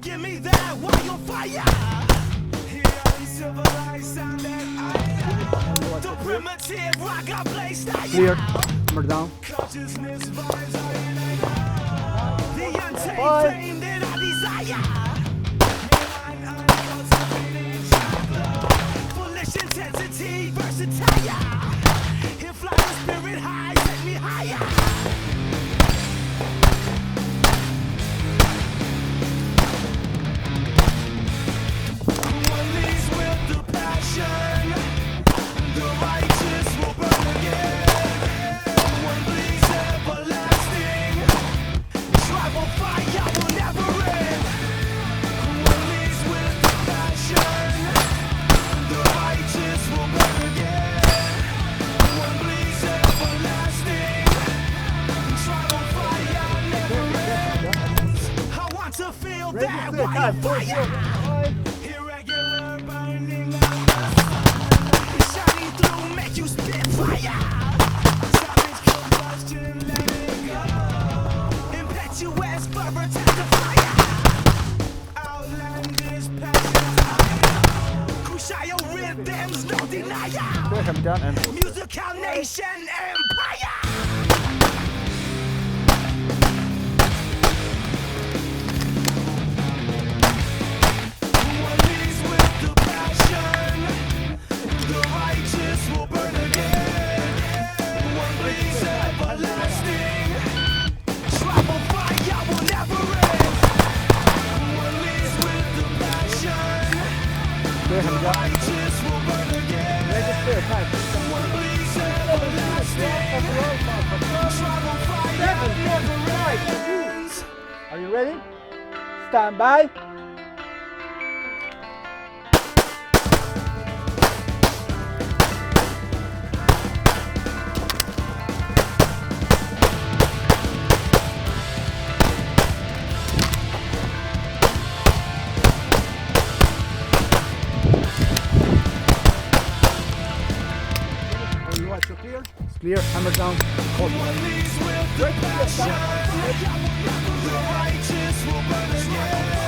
give me that while fire. The primitive rock I play style. Clear. Hammer down. Consciousness vibes the untamed fame that I desire. Foolish intensity, versatile. If fly the spirit high, take me higher. One leads with the passion. The righteous will burn again. One bleeds everlasting. Tribal fire will never end. One leads with the passion. The righteous will burn again. One bleeds everlasting. Tribal fire never ends. I want to feel that fire. Irregular burning of the sun. Shining through, make you spit fire. Savage combustion, let it go. Impetuous fervor, testify. Outlandish passion. Crucial rhythms, no denial. Clear. Hammer down and Musical nation empire. One leads with the passion. The righteous will burn again. One bleeds everlasting. Tribal fire will never end. One leads with the passion. clear. Hammer down. Righteous will burn again. Clear. Time. One bleeds everlasting. Tribal fire never ends. Are you ready? Stand by. You watch your clear? It's clear. Hammer down. Hold. One leads with the passion. The righteous will burn again.